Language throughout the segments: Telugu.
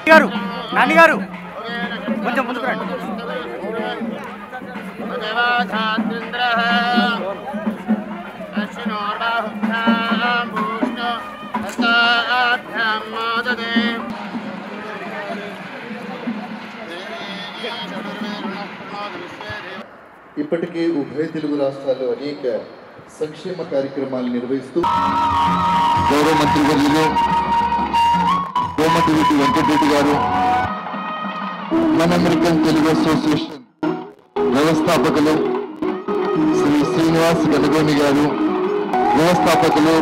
గారు నాని గారు కొంచెం ముందుకు రండి. ఇప్పటికే ఉభయ తెలుగు రాష్ట్రాల్లో అనేక సంక్షేమ కార్యక్రమాలు నిర్వహిస్తూ గౌరవ మంత్రివర్యులు కోమటిరెడ్డి వెంకటరెడ్డి గారు మన అమెరికన్ తెలుగు అసోసియేషన్ వ్యవస్థాపకులు శ్రీ శ్రీనివాస్ గణగోని గారు, వ్యవస్థాపకులు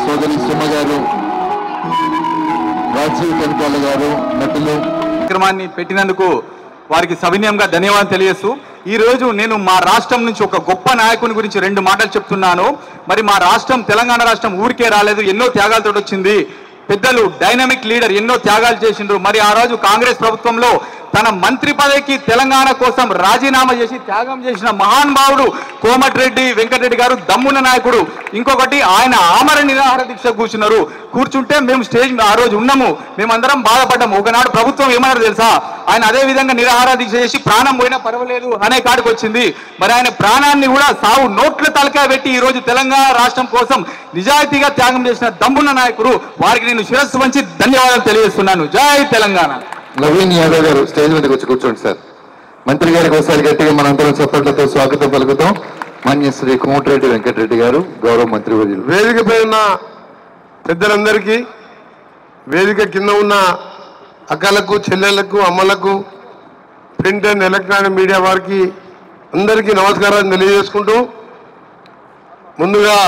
సోదరి సుమ గారు, రాజీవ్ కనకాల గారు, నటులు కార్యక్రమాన్ని పెట్టినందుకు వారికి సవినయంగా ధన్యవాదాలు తెలియజేస్తూ ఈ రోజు నేను మా రాష్ట్రం నుంచి ఒక గొప్ప నాయకుని గురించి 2 మాటలు చెప్తున్నాను. మరి మా రాష్ట్రం తెలంగాణ రాష్ట్రం ఊరికే రాలేదు, ఎన్నో త్యాగాలతో వచ్చింది. పెద్దలు డైనమిక్ లీడర్ ఎన్నో త్యాగాలు చేసిండ్రు. మరి ఆ రోజు కాంగ్రెస్ ప్రభుత్వంలో తన మంత్రి పదవికి తెలంగాణ కోసం రాజీనామా చేసి త్యాగం చేసిన మహానుభావుడు కోమటిరెడ్డి వెంకటరెడ్డి గారు, దమ్మున నాయకుడు. ఇంకొకటి ఆయన ఆమరణ నిరాహార దీక్ష కూర్చుంటే మేము స్టేజ్ ఆ రోజు ఉన్నాము, మేమందరం బాధపడ్డాము. ఒకనాడు ప్రభుత్వం ఏమన్నారు తెలుసా, ఆయన అదే విధంగా నిరాహార దీక్ష చేసి ప్రాణం పోయినా పర్వాలేదు అనే కాడికి వచ్చింది. మరి ఆయన ప్రాణాన్ని కూడా సావు నోట్ల తలకాయ పెట్టి ఈ రోజు తెలంగాణ రాష్ట్రం కోసం నిజాయితీగా త్యాగం చేసిన దమ్మున్న నాయకుడు. వారికి నేను శిరస్సు వంచి ధన్యవాదాలు తెలియజేస్తున్నాను. జై తెలంగాణ. నవీన్ యాదవ్ గారు స్టేజ్ మీదకి వచ్చి కూర్చోండి సార్. మంత్రి గారికి ఒకసారి గట్టిగా మనందరం చప్పట్లతో స్వాగతం పలుకుతాం. మాన్య శ్రీ కోమటిరెడ్డి వెంకటరెడ్డి గారు, గౌరవ మంత్రివర్యులు. వేదికపై ఉన్న పెద్దలందరికీ, వేదిక కింద ఉన్న అక్కలకు, చెల్లెళ్లకు, అమ్మలకు, ప్రింట్ అండ్ ఎలక్ట్రానిక్ మీడియా వారికి అందరికీ నమస్కారాలు తెలియజేసుకుంటూ, ముందుగా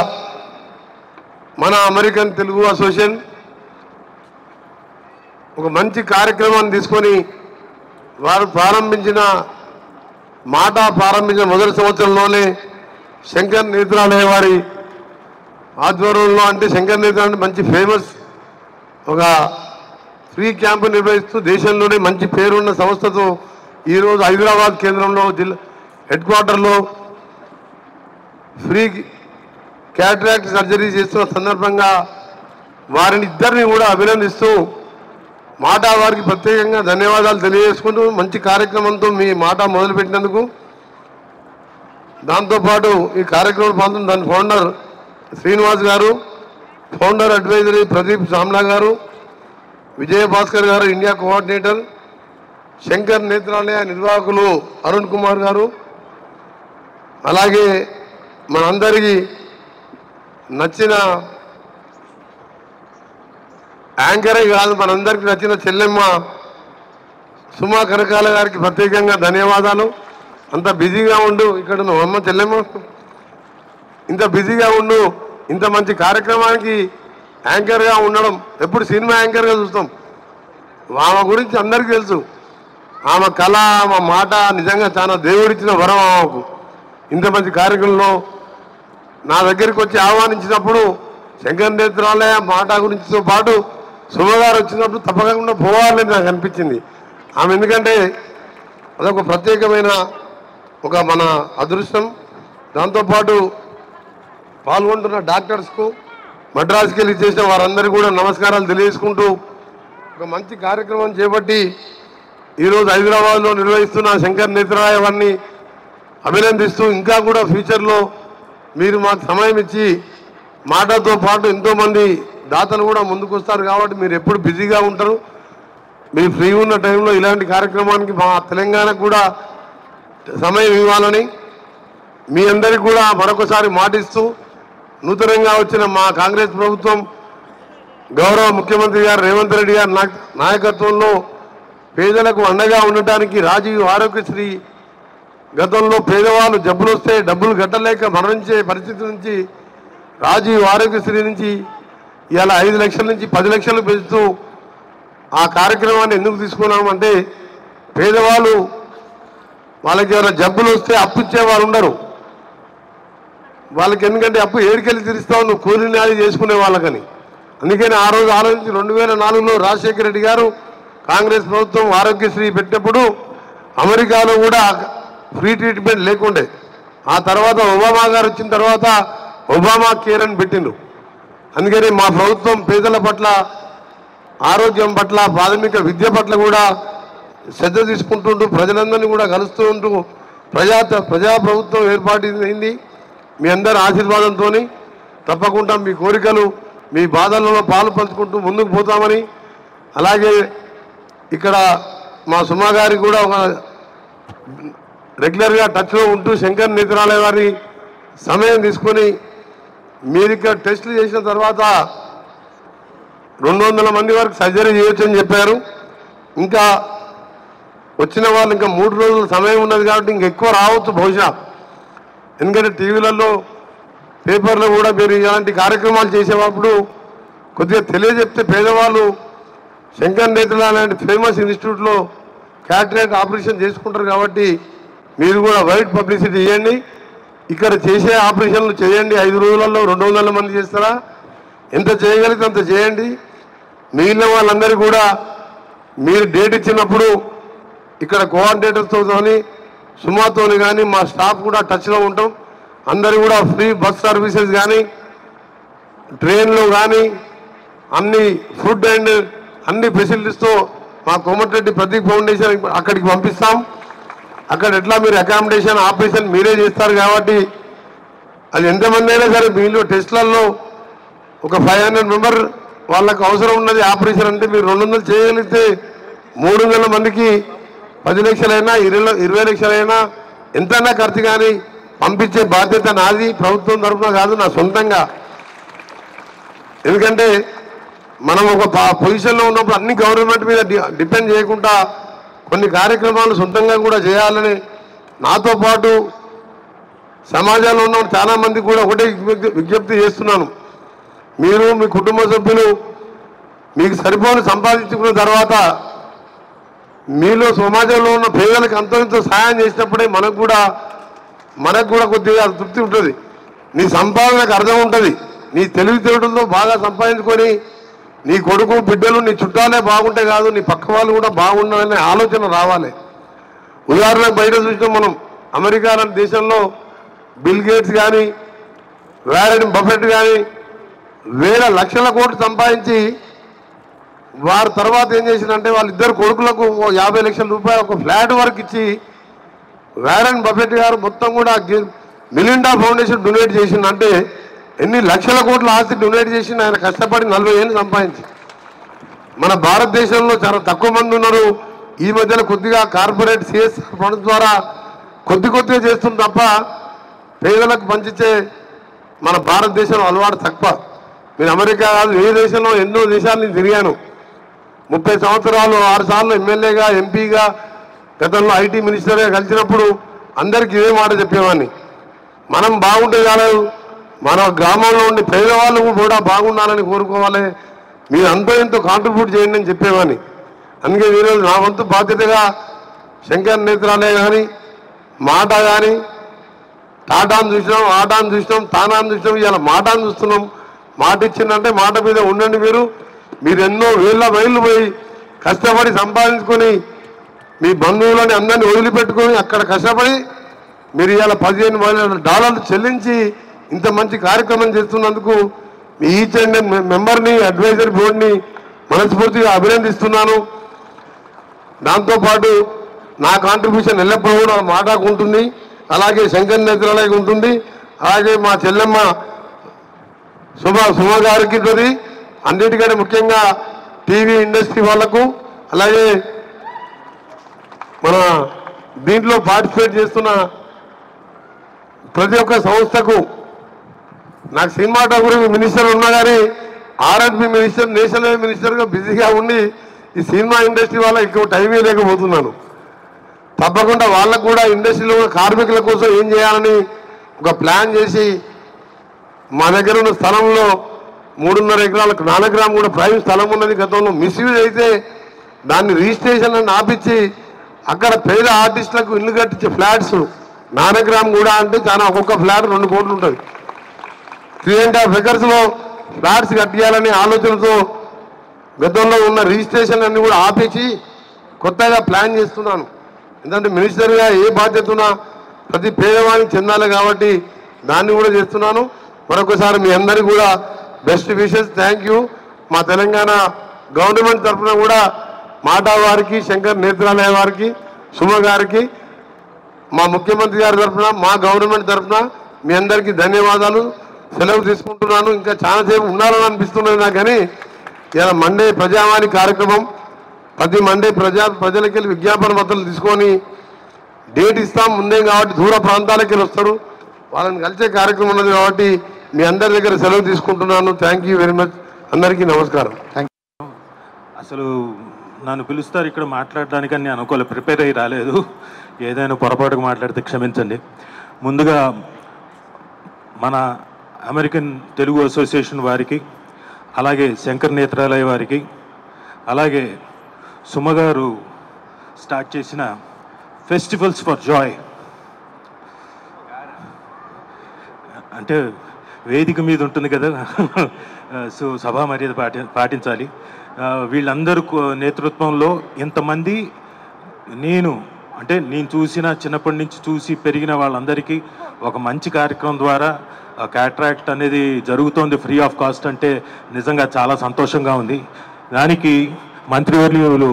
మన అమెరికన్ తెలుగు అసోసియేషన్ ఒక మంచి కార్యక్రమాన్ని తీసుకొని వారు ప్రారంభించిన మొదటి సంవత్సరంలోనే శంకర్ నేత్రాలయ వారి ఆధ్వర్యంలో, అంటే శంకర్ నేత్రాలయ మంచి ఫేమస్ ఒక ఫ్రీ క్యాంపు నిర్వహిస్తూ దేశంలోనే మంచి పేరున్న సంస్థతో ఈరోజు హైదరాబాద్ కేంద్రంలో హెడ్ క్వార్టర్లో ఫ్రీ క్యాటరాక్ట్ సర్జరీ చేస్తున్న సందర్భంగా వారిని ఇద్దరిని కూడా అభినందిస్తూ మాట వారికి ప్రత్యేకంగా ధన్యవాదాలు తెలియజేసుకుంటూ మంచి కార్యక్రమంతో మీ మాట మొదలుపెట్టినందుకు, దాంతోపాటు ఈ కార్యక్రమం పాల్గొన్న దాని ఫౌండర్ శ్రీనివాస్ గారు, ఫౌండర్ అడ్వైజరీ ప్రదీప్ సామ్లా గారు, విజయభాస్కర్ గారు ఇండియా కోఆర్డినేటర్, శంకర్ నేత్రాలయ నిర్వాహకులు అరుణ్ కుమార్ గారు, అలాగే మనందరికీ నచ్చిన యాంకరే కాదు మనందరికీ నచ్చిన చెల్లెమ్మ సుమా కనకాల గారికి ప్రత్యేకంగా ధన్యవాదాలు. అంత బిజీగా ఉండు, ఇక్కడ అమ్మ చెల్లెమ్మ ఇంత బిజీగా ఉండు, ఇంత మంచి కార్యక్రమానికి యాంకర్గా ఉండడం, ఎప్పుడు సినిమా యాంకర్గా చూస్తాం. ఆమె గురించి అందరికీ తెలుసు, ఆమె కళ, ఆమె మాట నిజంగా చాలా దేవుడిచ్చిన వరం. ఆమెకు ఇంత మంచి కార్యక్రమంలో నా దగ్గరికి వచ్చి ఆహ్వానించినప్పుడు శంకర్ నేత్రాలయ మాట గురించితో పాటు సుమగారు వచ్చినప్పుడు తప్పకుండా పోవాలని నాకు అనిపించింది. ఆమె ఎందుకంటే అదొక ప్రత్యేకమైన ఒక మన అదృష్టం. దాంతోపాటు పాల్గొంటున్న డాక్టర్స్కు మద్రాసుకి వెళ్ళి చేసిన వారందరికీ కూడా నమస్కారాలు తెలియజేసుకుంటూ ఒక మంచి కార్యక్రమం చేపట్టి ఈరోజు హైదరాబాద్లో నిర్వహిస్తున్న శంకర్ నేత్రాలయ వారిని అభినందిస్తూ ఇంకా కూడా ఫ్యూచర్లో మీరు మాకు సమయం ఇచ్చి మాటతో పాటు ఎంతోమంది దాతలు కూడా ముందుకు వస్తారు కాబట్టి మీరు ఎప్పుడు బిజీగా ఉంటారు. మీరు ఫ్రీ ఉన్న టైంలో ఇలాంటి కార్యక్రమానికి మా తెలంగాణకు కూడా సమయం ఇవ్వాలని మీ అందరికీ కూడా మరొకసారి మాటిస్తూ నూతనంగా వచ్చిన మా కాంగ్రెస్ ప్రభుత్వం గౌరవ ముఖ్యమంత్రి గారు రేవంత్ రెడ్డి గారి నాయకత్వంలో పేదలకు అండగా ఉండటానికి రాజీవ్ ఆరోగ్యశ్రీ గతంలో పేదవాళ్ళు జబ్బులు వస్తే డబ్బులు కట్టలేక మరణించే పరిస్థితి నుంచి రాజీవ్ ఆరోగ్యశ్రీ నుంచి ఇలా 5 లక్షల నుంచి 10 లక్షలు పెంచుతూ ఆ కార్యక్రమాన్ని ఎందుకు తీసుకున్నామంటే పేదవాళ్ళు వాళ్ళకి ఏమైనా జబ్బులు వస్తే అప్పు ఇచ్చేవారు ఉండరు. వాళ్ళకి ఎందుకంటే అప్పు ఏడికెళ్ళి తీరుస్తావు నువ్వు కూలీ నాలి చేసుకునే వాళ్ళకని. అందుకని ఆ రోజు ఆలోచించి 2004లో రాజశేఖర రెడ్డి గారు కాంగ్రెస్ ప్రభుత్వం ఆరోగ్యశ్రీ పెట్టినప్పుడు అమెరికాలో కూడా ఫ్రీ ట్రీట్మెంట్ లేకుండే. ఆ తర్వాత ఒబామా గారు వచ్చిన తర్వాత ఒబామా కేర్ అని పెట్టిండు. అందుకని మా ప్రభుత్వం పేదల పట్ల ఆరోగ్యం పట్ల ప్రాథమిక విద్య పట్ల కూడా శ్రద్ధ తీసుకుంటుంటూ ప్రజలందరినీ కూడా కలుస్తూ ఉంటూ ప్రజాప్రభుత్వం ఏర్పాటైంది. మీ అందరి ఆశీర్వాదంతో తప్పకుండా మీ కోరికలు మీ బాధలలో పాలు పంచుకుంటూ ముందుకు పోతామని, అలాగే ఇక్కడ మా సుమా గారికి కూడా ఒక రెగ్యులర్గా టచ్లో ఉంటూ శంకర్ నేత్రాలయ వారి సమయం తీసుకొని మీరు ఇక్కడ టెస్టులు చేసిన తర్వాత 200 మంది వరకు సర్జరీ చేయొచ్చని చెప్పారు. ఇంకా వచ్చిన వాళ్ళు ఇంకా 3 రోజుల సమయం ఉన్నది కాబట్టి ఇంక ఎక్కువ రావచ్చు బహుశా. ఎందుకంటే టీవీలలో పేపర్లో కూడా మీరు ఇలాంటి కార్యక్రమాలు చేసేటప్పుడు కొద్దిగా తెలియజెప్తే పేదవాళ్ళు శంకర్ నేత్రాలయ లాంటి ఫేమస్ ఇన్స్టిట్యూట్లో క్యాటరాక్ట్ ఆపరేషన్ చేసుకుంటారు. కాబట్టి మీరు కూడా వైడ్ పబ్లిసిటీ చేయండి. ఇక్కడ చేసే ఆపరేషన్లు చేయండి. 5 రోజులలో 200 మంది చేస్తారా? ఎంత చేయగలిగితే అంత చేయండి. మిగిలిన వాళ్ళందరూ కూడా మీరు డేట్ ఇచ్చినప్పుడు ఇక్కడ కోఆర్డినేటర్స్తో కానీ సుమాతో కానీ మా స్టాఫ్ కూడా టచ్లో ఉంటాం. అందరూ కూడా ఫ్రీ బస్ సర్వీసెస్ కానీ ట్రైన్లో కానీ అన్ని ఫుడ్ అండ్ అన్ని ఫెసిలిటీస్తో మా కోమటిరెడ్డి ప్రదీప్ ఫౌండేషన్ అక్కడికి పంపిస్తాం. అక్కడ ఎట్లా మీరు అకామిడేషన్ ఆపరేషన్ మీరే చేస్తారు కాబట్టి అది ఎంతమంది అయినా సరే మీలో టెస్ట్లలో ఒక 500 మెంబర్ వాళ్ళకు అవసరం ఉన్నది ఆపరేషన్ అంటే మీరు 200 చేయగలిగితే 300 మందికి 10 లక్షలైనా 20 లక్షలైనా ఎంతైనా ఖర్చు కానీ పంపించే బాధ్యత నాది, ప్రభుత్వం తరఫున కాదు, నా సొంతంగా. ఎందుకంటే మనం ఒక పొజిషన్లో ఉన్నప్పుడు అన్ని గవర్నమెంట్ మీద డిపెండ్ చేయకుండా కొన్ని కార్యక్రమాలు సొంతంగా కూడా చేయాలని నాతో పాటు సమాజంలో ఉన్న చాలామంది కూడా ఒకటే విజ్ఞప్తి చేస్తున్నాను. మీరు మీ కుటుంబ సభ్యులు మీకు సరిపోని సంపాదించుకున్న తర్వాత మీలో సమాజంలో ఉన్న పేదలకు అంతో ఇంతో సహాయం చేసినప్పుడే మనకు కూడా కొద్దిగా తృప్తి ఉంటుంది. నీ సంపాదనకు అర్థం ఉంటుంది. నీ తెలివితేటలతో బాగా సంపాదించుకొని నీ కొడుకు బిడ్డలు నీ చుట్టాలే బాగుంటే కాదు నీ పక్క వాళ్ళు కూడా బాగుండాలనే ఆలోచన రావాలి. ఉదాహరణకు బయట చూసినాం మనం అమెరికా లాంటి దేశంలో బిల్ గేట్స్ కానీ వారెన్ బఫెట్ కానీ వేల లక్షల కోట్లు సంపాదించి వారి తర్వాత ఏం చేసిందంటే వాళ్ళిద్దరు కొడుకులకు 50 లక్షల రూపాయలు ఒక ఫ్లాట్ వరకు ఇచ్చి వారెన్ బఫెట్ గారు మొత్తం కూడా మిలిండా ఫౌండేషన్ డొనేట్ చేసిందంటే ఎన్ని లక్షల కోట్ల ఆస్తి డొనేట్ చేసి ఆయన కష్టపడి 40 ఏళ్ళు సంపాదించి. మన భారతదేశంలో చాలా తక్కువ మంది ఉన్నారు. ఈ మధ్యన కొద్దిగా కార్పొరేట్ సిఎస్ఆర్ ఫండ్స్ ద్వారా కొద్దిగా చేస్తుంది తప్ప పేదలకు పంచితే మన భారతదేశంలో అలవాటు తక్కువ. నేను అమెరికా కాదు ఏ దేశంలో ఎన్నో దేశాలు నేను తిరిగాను. 30 సంవత్సరాలు 6 సార్లు ఎమ్మెల్యేగా ఎంపీగా గతంలో ఐటీ మినిస్టర్గా కలిసినప్పుడు అందరికీ ఇదే మాట చెప్పేవాడిని. మనం బాగుంటే కాలేదు, మన గ్రామంలో ఉండి పేదవాళ్ళు కూడా బాగుండాలని కోరుకోవాలి. మీరు అంతో ఎంతో కాంట్రిబ్యూట్ చేయండి అని చెప్పేవాడిని. అందుకే ఈరోజు నా వంతు బాధ్యతగా శంకర్ నేత్రాలయ కానీ మాట కానీ టాటాను చూసినాం, ఆటాను చూసినాం, తానాను చూసినాం, ఇవాళ మాటాను చూస్తున్నాం. మాట ఇచ్చిందంటే మాట మీద ఉండండి. మీరు మీరు ఎన్నో వేల మైళ్ళు పోయి కష్టపడి సంపాదించుకొని మీ బంధువులని అందరినీ వదిలిపెట్టుకొని అక్కడ కష్టపడి మీరు ఇవాళ $15,000 చెల్లించి ఇంత మంచి కార్యక్రమం చేస్తున్నందుకు మీ ఈచ్ అండ్ మెంబర్ని అడ్వైజరీ బోర్డుని మనస్ఫూర్తిగా అభినందిస్తున్నాను. దాంతోపాటు నా కాంట్రిబ్యూషన్ ఎల్లప్పుడూ కూడా మాటాకు ఉంటుంది, అలాగే శంకర్ నేత్రాలయకు ఉంటుంది, అలాగే మా చెల్లెమ్మ సుమ గారికి ఉంటుంది. అన్నిటికంటే ముఖ్యంగా టీవీ ఇండస్ట్రీ వాళ్లకు, అలాగే మన దీంట్లో పార్టిసిపేట్ చేస్తున్న ప్రతి ఒక్క సంస్థకు, నాకు సినిమాటోగ్రఫీ మినిస్టర్ ఉన్నా కానీ ఆర్ఎండ్బి మినిస్టర్, నేషనల్ మినిస్టర్గా బిజీగా ఉండి ఈ సినిమా ఇండస్ట్రీ వాళ్ళ ఎక్కువ టైమే లేకపోతున్నాను. తప్పకుండా వాళ్ళకు కూడా ఇండస్ట్రీలో కార్మికుల కోసం ఏం చేయాలని ఒక ప్లాన్ చేసి మా దగ్గర ఉన్న స్థలంలో 3.5 ఎకరాలకు నానగ్రామ్ కూడా ప్రైవేట్ స్థలం ఉన్నది. గతంలో మిస్యూజ్ అయితే దాన్ని రిజిస్ట్రేషన్ అని ఆపించి అక్కడ పేద ఆర్టిస్టులకు ఇల్లు కట్టించే ఫ్లాట్స్ నానగ్రామ్ కూడా అంటే చాలా ఒక్కొక్క ఫ్లాట్ 2 కోట్లు ఉంటుంది. 3.5 ఎకర్స్లో ఫ్లాట్స్ కట్టియాలనే ఆలోచనతో గతంలో ఉన్న రిజిస్ట్రేషన్ అన్ని కూడా ఆపేసి కొత్తగా ప్లాన్ చేస్తున్నాను. ఎందుకంటే మినిస్టర్గా ఏ బాధ్యత ఉన్నా ప్రతి పేదవానికి చెందాలి కాబట్టి దాన్ని కూడా చేస్తున్నాను. మరొకసారి మీ అందరికీ కూడా బెస్ట్ విషెస్. Thank you. మా తెలంగాణ గవర్నమెంట్ తరఫున కూడా మాటా వారికి, శంకర్ నేత్రాలయ వారికి, సుమ గారికి, మా ముఖ్యమంత్రి గారి తరఫున, మా గవర్నమెంట్ తరఫున మీ అందరికీ ధన్యవాదాలు. సెలవు తీసుకుంటున్నాను. ఇంకా చాలాసేపు ఉన్నారని అనిపిస్తున్నది నాకు. కానీ ఇలా మండే ప్రజావాణి కార్యక్రమం ప్రతి మండే ప్రజలకి వెళ్ళి విజ్ఞాపన పత్రాలు తీసుకొని డేట్ ఇస్తాం ముందే కాబట్టి దూర ప్రాంతాలకు వెళ్ళి వస్తారు, వాళ్ళని కలిసే కార్యక్రమం ఉన్నది కాబట్టి మీ అందరి దగ్గర సెలవు తీసుకుంటున్నాను. Thank you very much. అందరికీ నమస్కారం. అసలు నన్ను పిలుస్తారు ఇక్కడ మాట్లాడడానికని నేను అనుకోలేదు, ప్రిపేర్ అయ్యి రాలేదు. ఏదైనా పొరపాటుగా మాట్లాడితే క్షమించండి. ముందుగా మన అమెరికన్ తెలుగు అసోసియేషన్ వారికి, అలాగే శంకర్ నేత్రాలయ వారికి, అలాగే సుమ గారు స్టార్ట్ చేసిన ఫెస్టివల్స్ ఫర్ జాయ్, అంటే వేదిక మీద ఉంటుంది కదా, సో సభా మర్యాద పాటించాలి. వీళ్ళందరూ నేతృత్వంలో ఇంతమంది నేను చూసిన చిన్నప్పటి నుంచి చూసి పెరిగిన వాళ్ళందరికీ ఒక మంచి కార్యక్రమం ద్వారా క్యాట్రాక్ట్ అనేది జరుగుతోంది ఫ్రీ ఆఫ్ కాస్ట్ అంటే నిజంగా చాలా సంతోషంగా ఉంది. దానికి మంత్రివర్యులు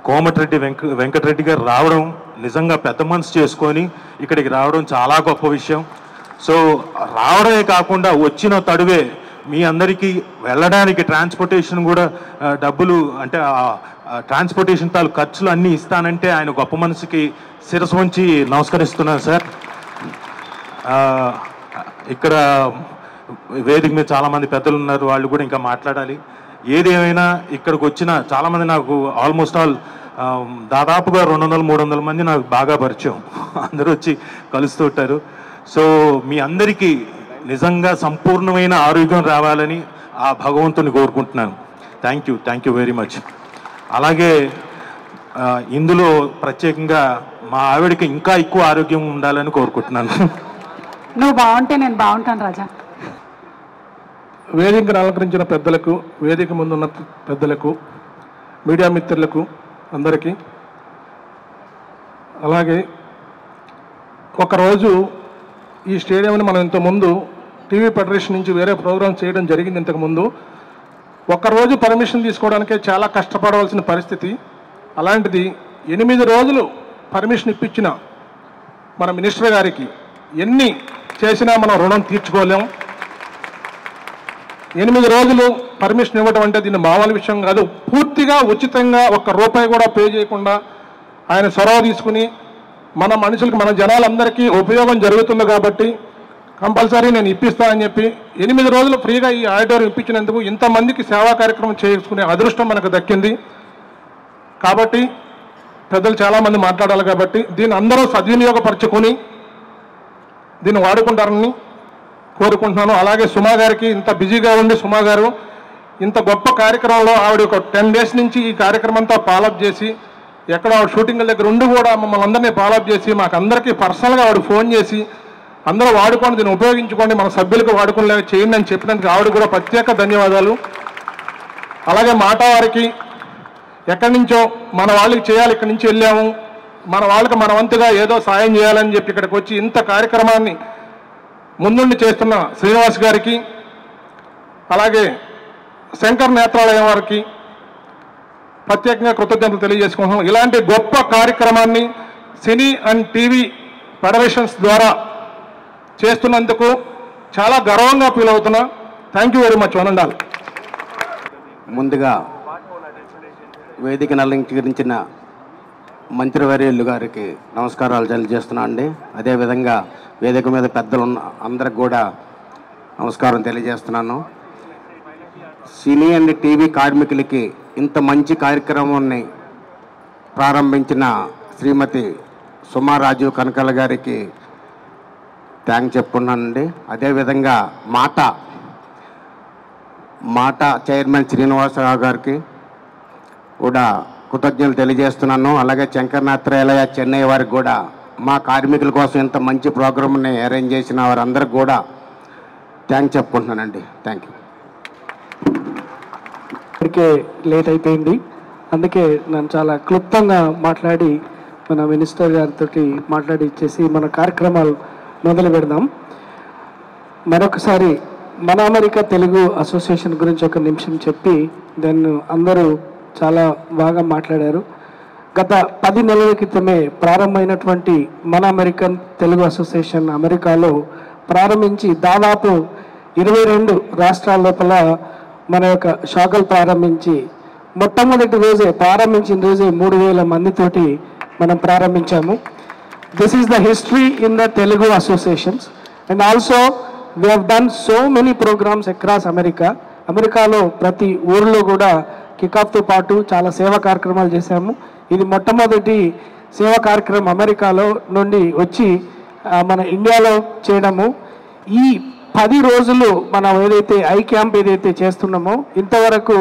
కోమటిరెడ్డి వెంకటరెడ్డి గారు రావడం నిజంగా పెద్ద మనసు చేసుకొని ఇక్కడికి రావడం చాలా గొప్ప విషయం. సో రావడమే కాకుండా వచ్చిన తడువే మీ అందరికీ వెళ్ళడానికి ట్రాన్స్పోర్టేషన్ కూడా డబ్బులు అంటే ట్రాన్స్పోర్టేషన్ తాలూ ఖర్చులు అన్నీ ఇస్తానంటే ఆయన గొప్ప మనసుకి శిరస్సు వంచి నమస్కరిస్తున్నాను సార్. ఇక్కడ వేదిక మీద చాలామంది పెద్దలు ఉన్నారు, వాళ్ళు కూడా ఇంకా మాట్లాడాలి. ఏదేమైనా ఇక్కడికి వచ్చిన చాలామంది నాకు ఆల్మోస్ట్ ఆల్ దాదాపుగా 200-300 మంది నాకు బాగా పరిచయం, అందరూ వచ్చి కలుస్తూ ఉంటారు. సో మీ అందరికీ నిజంగా సంపూర్ణమైన ఆరోగ్యం రావాలని ఆ భగవంతుని కోరుకుంటున్నాను. Thank you very much. అలాగే ఇందులో ప్రత్యేకంగా మా ఆవిడకి ఇంకా ఎక్కువ ఆరోగ్యం ఉండాలని కోరుకుంటున్నాను. నువ్వు బాగుంటే నేను బాగుంటాను రాజా. వేదికను అలంకరించిన పెద్దలకు, వేదిక ముందున్న పెద్దలకు, మీడియా మిత్రులకు అందరికీ, అలాగే ఒకరోజు ఈ స్టేడియంని మనం ఇంతకుముందు టీవీ ఫెడరేషన్ నుంచి వేరే ప్రోగ్రాం చేయడం జరిగింది. ఇంతకుముందు ఒక్కరోజు పర్మిషన్ తీసుకోవడానికే చాలా కష్టపడవలసిన పరిస్థితి. అలాంటిది 8 రోజులు పర్మిషన్ ఇప్పించిన మన మినిస్టర్ గారికి ఎన్ని చేసినా మనం రుణం తీర్చుకోలేం. 8 రోజులు పర్మిషన్ ఇవ్వడం అంటే దీన్ని మామూలు విషయం కాదు. పూర్తిగా ఉచితంగా ₹1 కూడా పే చేయకుండా ఆయన చొరవ తీసుకుని మన మనుషులకి, మన జనాలందరికీ ఉపయోగం జరుగుతుంది కాబట్టి కంపల్సరీ నేను ఇప్పిస్తానని చెప్పి 8 రోజులు ఫ్రీగా ఈ ఆడిటోరియం ఇప్పించినందుకు ఇంతమందికి సేవా కార్యక్రమం చేసుకునే అదృష్టం మనకు దక్కింది. కాబట్టి పెద్దలు చాలామంది మాట్లాడాలి కాబట్టి దీన్ని అందరూ సద్వినియోగపరచుకొని దీన్ని వాడుకుంటారని కోరుకుంటున్నాను. అలాగే సుమా గారికి, ఇంత బిజీగా ఉండి సుమా గారు ఇంత గొప్ప కార్యక్రమంలో ఆవిడ ఒక 10 డేస్ నుంచి ఈ కార్యక్రమం అంతా ఫాలోఅప్ చేసి, ఎక్కడ ఆవిడ షూటింగ్ల దగ్గర ఉండి కూడా మమ్మల్ని అందరినీ ఫాలోఅప్ చేసి మాకు అందరికీ పర్సనల్గా ఆవిడ ఫోన్ చేసి అందరూ వాడుకోండి, దీన్ని ఉపయోగించుకోండి, మన సభ్యులకు వాడుకునేలాగా చేయండి అని చెప్పినందుకు ఆవిడ కూడా ప్రత్యేక ధన్యవాదాలు. అలాగే మాట వారికి ఎక్కడి నుంచో మన వాళ్ళకి చేయాలి, ఇక్కడి నుంచి వెళ్ళాము, మన వాళ్ళకి మన వంతుగా ఏదో సాయం చేయాలని చెప్పి ఇక్కడికి వచ్చి ఇంత కార్యక్రమాన్ని ముందుండి చేస్తున్న శ్రీనివాస్ గారికి, అలాగే శంకర్ నేత్రాలయం వారికి ప్రత్యేకంగా కృతజ్ఞతలు తెలియజేసుకుంటున్నాం. ఇలాంటి గొప్ప కార్యక్రమాన్ని సినీ అండ్ టీవీ ఫెడరేషన్స్ ద్వారా చేస్తున్నందుకు చాలా గర్వంగా ఫీల్ అవుతున్నా. Thank you very much. వనండాలి. ముందుగా వేదికను అలంకరించిన మంత్రివర్యులు గారికి నమస్కారాలు తెలియజేస్తున్నా అండి. అదేవిధంగా వేదిక మీద పెద్దలు ఉన్న అందరికి కూడా నమస్కారం తెలియజేస్తున్నాను. సినీ అండ్ టీవీ కార్మికులకి ఇంత మంచి కార్యక్రమాన్ని ప్రారంభించిన శ్రీమతి సుమా రాజీవ్ కనకాల గారికి థ్యాంక్ చెప్పుకున్నానండి. అదేవిధంగా మాట చైర్మన్ శ్రీనివాసరావు గారికి కూడా కృతజ్ఞతలు తెలియజేస్తున్నాను. అలాగే శంకర్ నేత్రాలయ చెన్నై వారికి కూడా మా కార్మికుల కోసం ఇంత మంచి ప్రోగ్రామ్ని అరేంజ్ చేసిన వారందరికి కూడా థ్యాంక్ చెప్పుకుంటున్నానండి. Thank you. ఇప్పటికే లేట్ అయిపోయింది, అందుకే నేను చాలా క్లుప్తంగా మాట్లాడి మన మినిస్టర్ గారితో మాట్లాడి ఇచ్చేసి మన కార్యక్రమాలు మొదలు పెడదాం. మరొకసారి మన అమెరికా తెలుగు అసోసియేషన్ గురించి ఒక నిమిషం చెప్పి దాన్ని అందరూ చాలా బాగా మాట్లాడారు. గత 10 నెలల క్రితమే ప్రారంభమైనటువంటి మన అమెరికన్ తెలుగు అసోసియేషన్ అమెరికాలో ప్రారంభించి దాదాపు 22 రాష్ట్రాల లోపల మన యొక్క శాఖలు ప్రారంభించి మొట్టమొదటి రోజే ప్రారంభించిన రోజే 3000 మందితోటి మనం ప్రారంభించాము. This is the history in the Telugu associations and also we have done so many programs across అమెరికాలో ప్రతి ఊరిలో కూడా కికాఫ్తో పాటు చాలా సేవా కార్యక్రమాలు చేశాము. ఇది మొట్టమొదటి సేవా కార్యక్రమం అమెరికాలో నుండి వచ్చి మన ఇండియాలో చేయడము. ఈ 10 రోజులు మనం ఏదైతే ఐ క్యాంప్ ఏదైతే చేస్తున్నామో ఇంతవరకు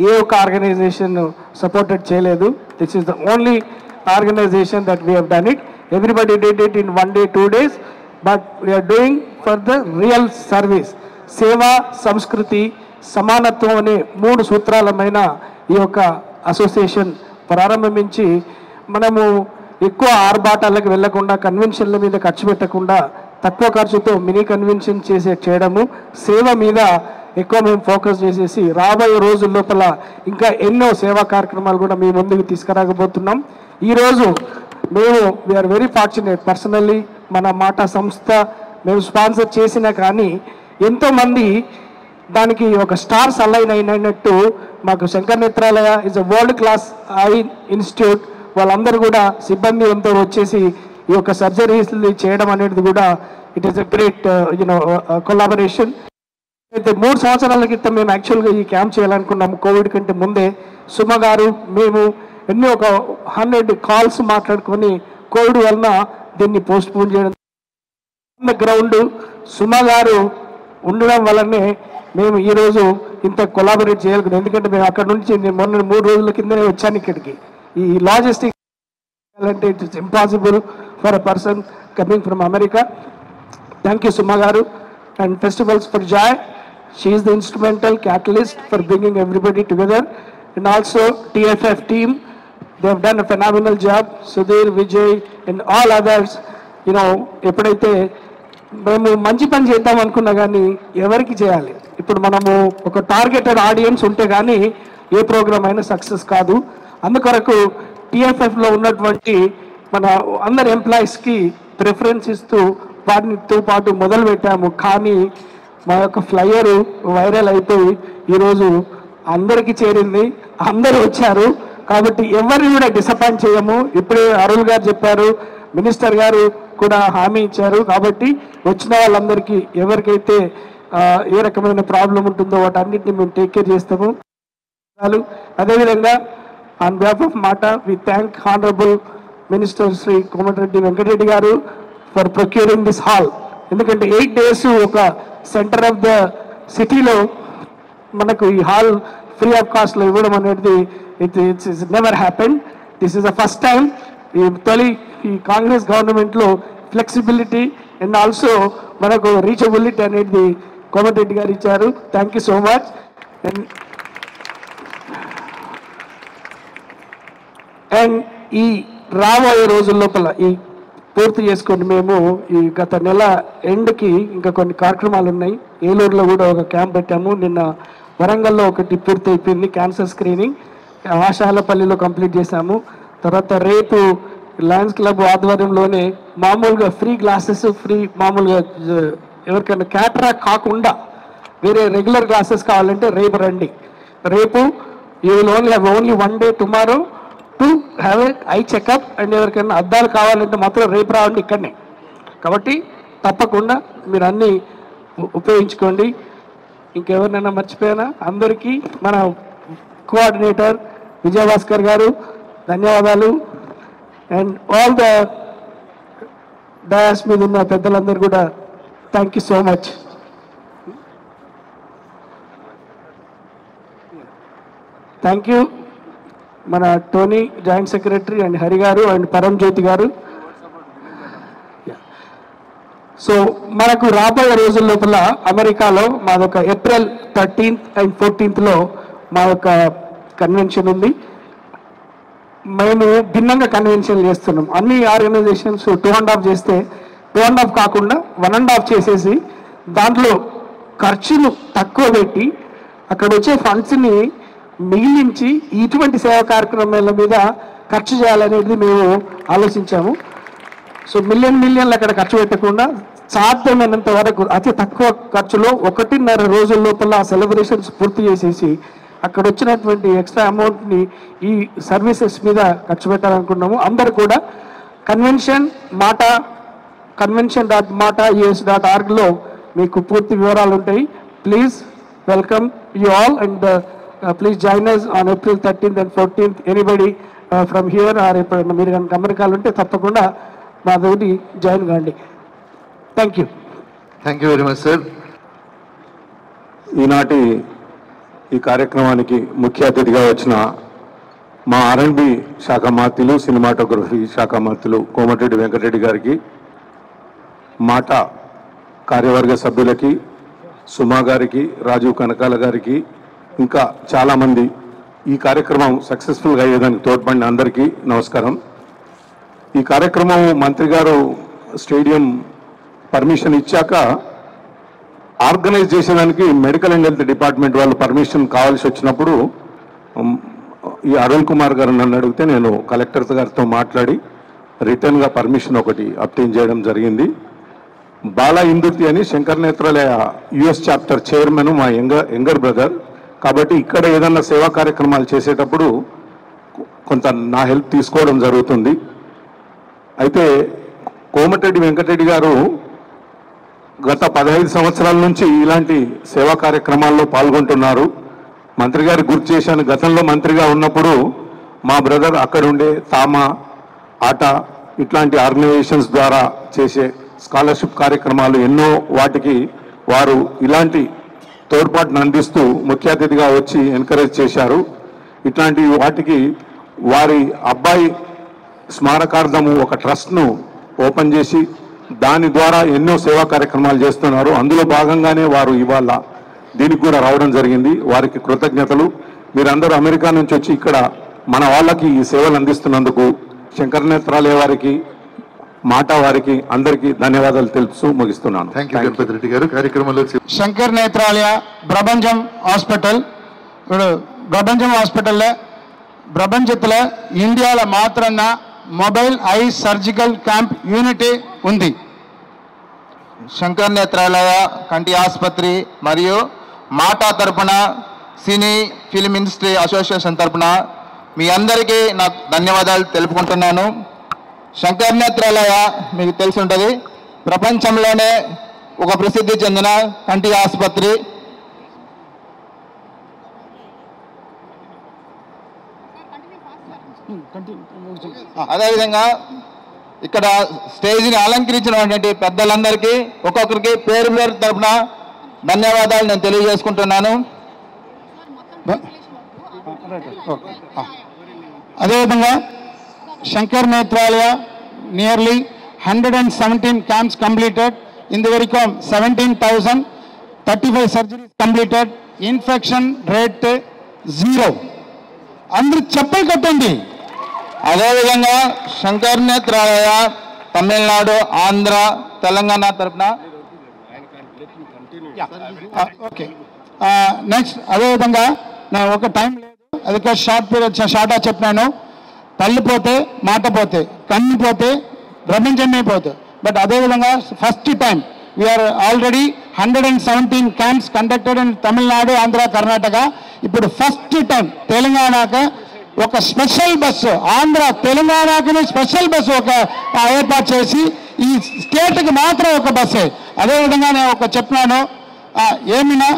ఏ ఒక్క ఆర్గనైజేషన్ సపోర్టెడ్ చేయలేదు. This is the only organization that we have done it. Everybody did it in 1 day 2 days, but we are doing for the real service. సేవ, సంస్కృతి, సమానత్వం అనే 3 సూత్రాలమైన ఈ యొక్క అసోసియేషన్ ప్రారంభించి మనము ఎక్కువ ఆర్భాటాలకు వెళ్లకుండా, కన్వెన్షన్ల మీద ఖర్చు పెట్టకుండా తక్కువ ఖర్చుతో మినీ కన్వెన్షన్ చేయడము, సేవ మీద ఎక్కువ మేము ఫోకస్ చేసేసి రాబోయే రోజుల లోపల ఇంకా ఎన్నో సేవా కార్యక్రమాలు కూడా మీ ముందుకు తీసుకురాకపోతున్నాం. ఈరోజు మేము వీఆర్ వెరీ ఫార్చునేట్. పర్సనల్లీ మన మాట సంస్థ మేము స్పాన్సర్ చేసినా కానీ ఎంతోమంది దానికి ఒక స్టార్స్ అలైన్ అయినట్టు మాకు Shankar Nethralaya is a world class eye institute వాళ్ళందరూ కూడా సిబ్బంది ఎంతో వచ్చేసి ఈ యొక్క సర్జరీస్ చేయడం అనేది కూడా it is a great collaboration. అయితే 3 సంవత్సరాల క్రితం మేము యాక్చువల్గా ఈ క్యాంప్ చేయాలనుకున్నాము. కోవిడ్ కంటే ముందే సుమ గారు మేము ఎన్నో ఒక 100 కాల్స్ మాట్లాడుకొని కోవిడ్ వలన దీన్ని పోస్ట్ పోన్ చేయడం గ్రౌండ్ సుమ గారు ఉండడం వల్లనే మేము ఈరోజు ఇంత కొలాబరేట్ చేయగలుగుతాం. ఎందుకంటే మేము అక్కడ నుంచి నేను మొన్న 3 రోజుల కిందనే వచ్చాను ఇక్కడికి. ఈ లాజిస్టిక్ అంటే it's impossible for a person coming from America. Thank you Suma garu. And festivals for joy, she is the instrumental catalyst for bringing everybody together. And also TFF team, they have done a phenomenal job. Sudhir, Vijay and all others. ఎప్పుడైతే మేము మంచి పని చేద్దాం అనుకున్నా కానీ ఎవరికి చేయాలి? ఇప్పుడు మనము ఒక టార్గెటెడ్ ఆడియన్స్ ఉంటే కానీ ఏ ప్రోగ్రామ్ అయినా సక్సెస్ కాదు. అందుకొరకు TFFలో ఉన్నటువంటి మన అందరు ఎంప్లాయీస్కి ప్రిఫరెన్స్ ఇస్తూ వాటితో పాటు మొదలు పెట్టాము. కానీ మా యొక్క ఫ్లైయర్ వైరల్ అయిపోయి ఈరోజు అందరికీ చేరింది, అందరూ వచ్చారు. కాబట్టి ఎవరిని కూడా డిసప్పాయింట్ చేయము. ఇప్పుడే అరుణ్ గారు చెప్పారు, మినిస్టర్ గారు కూడా హామీ ఇచ్చారు. కాబట్టి వచ్చిన వాళ్ళందరికీ ఎవరికైతే ఏ రకమైన ప్రాబ్లం ఉంటుందో వాటన్నిటిని మేము టేక్ కేర్ చేస్తాము. అదేవిధంగా on behalf of MATA we thank honourable minister Shri Komatireddy Venkatreddy garu for procuring this hall. ఎందుకంటే 8 days ఒక సెంటర్ ఆఫ్ ద సిటీలో మనకు ఈ హాల్ ఫ్రీ ఆఫ్ కాస్ట్లో ఇవ్వడం అనేది it's never happened. This is the first time. ఈ కాంగ్రెస్ గవర్నమెంట్లో ఫ్లెక్సిబిలిటీ అండ్ ఆల్సో మనకు రీచబిలిటీ అనేది కోమటిరెడ్డి గారు ఇచ్చారు. Thank you so much. And and ఈ రాబోయే రోజుల లోపల ఈ పూర్తి చేసుకొని మేము ఈ గత నెల ఎండ్కి ఇంకా కొన్ని కార్యక్రమాలు ఉన్నాయి. ఏలూరులో కూడా ఒక క్యాంప్ పెట్టాము. నిన్న వరంగల్లో ఒకటి పూర్తి అయిపోయింది, క్యాన్సర్ స్క్రీనింగ్. ఆశాలపల్లిలో కంప్లీట్ చేశాము. తర్వాత రేపు లయన్స్ క్లబ్ ఆధ్వర్యంలోనే మామూలుగా ఫ్రీ గ్లాసెస్, ఫ్రీ మామూలుగా ఎవరికైనా క్యాటరాక్ట్ కాకుండా వేరే రెగ్యులర్ గ్లాసెస్ కావాలంటే రేపు రండి. రేపు you will only have only 1 day tomorrow to have A eye checkup. And ఎవరికైనా అద్దాలు కావాలంటే మాత్రం రేపు రావండి ఇక్కడనే. కాబట్టి తప్పకుండా మీరు అన్నీ ఉపయోగించుకోండి. ఇంకెవరినైనా మర్చిపోయినా అందరికీ మన కోఆర్డినేటర్ విజయభాస్కర్ గారు ధన్యవాదాలు. అండ్ ఆల్ ద డయాస్ మీద ఉన్న పెద్దలందరూ కూడా thank you so much. Thank you మన Tony joint secretary and Hari garu and పరంజ్యోతి గారు. సో మనకు రాబోయే రోజుల లోపల అమెరికాలో మాదొక ఏప్రిల్ 13th and 14th మా యొక్క కన్వెన్షన్ ఉంది. మేము భిన్నంగా కన్వెన్షన్ చేస్తున్నాం. అన్ని ఆర్గనైజేషన్స్ 2.5 చేస్తే 2.5 కాకుండా 1.5 చేసేసి దాంట్లో ఖర్చును తక్కువ పెట్టి అక్కడ వచ్చే ఫండ్స్ని మిగిలించి ఇటువంటి సేవా కార్యక్రమాల మీద ఖర్చు చేయాలనేది మేము ఆలోచించాము. సో మిలియన్లు అక్కడ ఖర్చు పెట్టకుండా సాధ్యమైనంత వరకు అతి తక్కువ ఖర్చులో 1.5 రోజుల లోపల సెలబ్రేషన్స్ పూర్తి చేసేసి అక్కడ వచ్చినటువంటి ఎక్స్ట్రా అమౌంట్ని ఈ సర్వీసెస్ మీద ఖర్చు పెట్టాలనుకున్నాము. అందరు కూడా convention.mata.us.org మీకు పూర్తి వివరాలు ఉంటాయి. Please welcome you all and please join us on April 13th and 14th. Anybody from here are మీరు కనుక అమెరికాలో ఉంటే తప్పకుండా మా తోటి జాయిన్ కాండి. Thank you. Thank you very much sir. ఈనాటి ఈ కార్యక్రమానికి ముఖ్య అతిథిగా వచ్చిన మా R&B శాఖ మాత్యులు, సినిమాటోగ్రఫీ శాఖ మాత్యులు కోమటిరెడ్డి వెంకటరెడ్డి గారికి, మాట కార్యవర్గ సభ్యులకి, సుమా గారికి, రాజీవ్ కనకాల గారికి, ఇంకా చాలామంది ఈ కార్యక్రమం సక్సెస్ఫుల్గా అయ్యేదానికి తోడ్పడిన అందరికీ నమస్కారం. ఈ కార్యక్రమం మంత్రి గారు స్టేడియం పర్మిషన్ ఇచ్చాక ఆర్గనైజ్ చేసేదానికి మెడికల్ అండ్ హెల్త్ డిపార్ట్మెంట్ వాళ్ళు పర్మిషన్ కావాల్సి వచ్చినప్పుడు ఈ అరుణ్ కుమార్ గారు నన్ను అడిగితే నేను కలెక్టర్ గారితో మాట్లాడి రిటర్న్గా పర్మిషన్ ఒకటి అబ్టైన్ చేయడం జరిగింది. బాలా ఇందుర్తి అని Shankar Netralaya US chapter chairman మా యంగర్ బ్రదర్. కాబట్టి ఇక్కడ ఏదన్నా సేవా కార్యక్రమాలు చేసేటప్పుడు కొంత నా హెల్ప్ తీసుకోవడం జరుగుతుంది. అయితే కోమటిరెడ్డి వెంకటరెడ్డి గారు గత 15 సంవత్సరాల నుంచి ఇలాంటి సేవా కార్యక్రమాల్లో పాల్గొంటున్నారు. మంత్రి గారు గుర్తు చేశాను, గతంలో మంత్రిగా ఉన్నప్పుడు మా బ్రదర్ అక్కడుండే తామా ఆట ఇట్లాంటి ఆర్గనైజేషన్స్ ద్వారా చేసే స్కాలర్షిప్ కార్యక్రమాలు ఎన్నో వాటికి వారు ఇలాంటి తోడ్పాటును అందిస్తూ ముఖ్య అతిథిగా వచ్చి ఎంకరేజ్ చేశారు. ఇట్లాంటి వాటికి వారి అబ్బాయి స్మారకార్థము ఒక ట్రస్ట్ను ఓపెన్ చేసి దాని ద్వారా ఎన్నో సేవా కార్యక్రమాలు చేస్తున్నారు. అందులో భాగంగానే వారు ఇవాళ దీనికి కూడా రావడం జరిగింది. వారికి కృతజ్ఞతలు. మీరందరూ అమెరికా నుంచి వచ్చి ఇక్కడ మన వాళ్ళకి ఈ సేవలు అందిస్తున్నందుకు శంకర్ నేత్రాలయ వారికి, మాట వారికి అందరికీ ధన్యవాదాలు తెలుపుతూ ముగిస్తున్నాను. Thank you Ganapati Reddy garu. కార్యక్రమంలో ಶಂಕರ್ ನೇತ್ರಾಲಯ ಪ್ರಪಂಚಂ ಹಾಸ್ಪಿಟಲ್ ಪ್ರಪಂಚಂ ಹಾಸ್ಪಿಟಲ್ ప్రపంచంలో ఇండియాలో మాత్రన్న mobile eye surgical camp unit ఉంది. శంకర్ నేత్రాలయ కంటి ఆసుపత్రి మరియు మాటా తరపున సినీ ఫిల్మ్ ఇండస్ట్రీ అసోసియేషన్ తరపున మీ అందరికీ నాకు ధన్యవాదాలు తెలుపుకుంటున్నాను. శంకర్ నేత్రాలయ మీకు తెలిసి ఉంటుంది, ప్రపంచంలోనే ఒక ప్రసిద్ధి చెందిన కంటి ఆసుపత్రి. అదేవిధంగా ఇక్కడ స్టేజ్ని అలంకరించినటువంటి పెద్దలందరికీ ఒక్కొక్కరికి పేరు పేరు తరపున ధన్యవాదాలు నేను తెలియజేసుకుంటున్నాను. అదేవిధంగా Shankar Netralaya nearly 117 camps completed. In the very 17,035 surgeries completed. Infection rate 0. అందరూ చెప్పలు కట్టండి. అదేవిధంగా శంకర్ నేత్రాలయ తమిళనాడు, ఆంధ్ర, తెలంగాణ తరఫున ఓకే. నెక్స్ట్ అదేవిధంగా నా ఒక టైం లేదు, అది షార్ట్ పీరియడ్ షార్ట్గా చెప్పినాను. తల్లి పోతే మాట పోతే, కన్ను పోతే ప్రపంచమే పోతే. బట్ అదేవిధంగా first time we are already 117 camps conducted in Tamil Nadu, Andhra, Karnataka. ఇప్పుడు ఫస్ట్ టైం తెలంగాణకు ఒక స్పెషల్ బస్సు, ఆంధ్ర తెలంగాణకి స్పెషల్ బస్సు ఒక ఏర్పాటు చేసి ఈ స్టేట్కి మాత్రం ఒక బస్సే. అదేవిధంగా నేను ఒక చెప్పినాను, ఏమైనా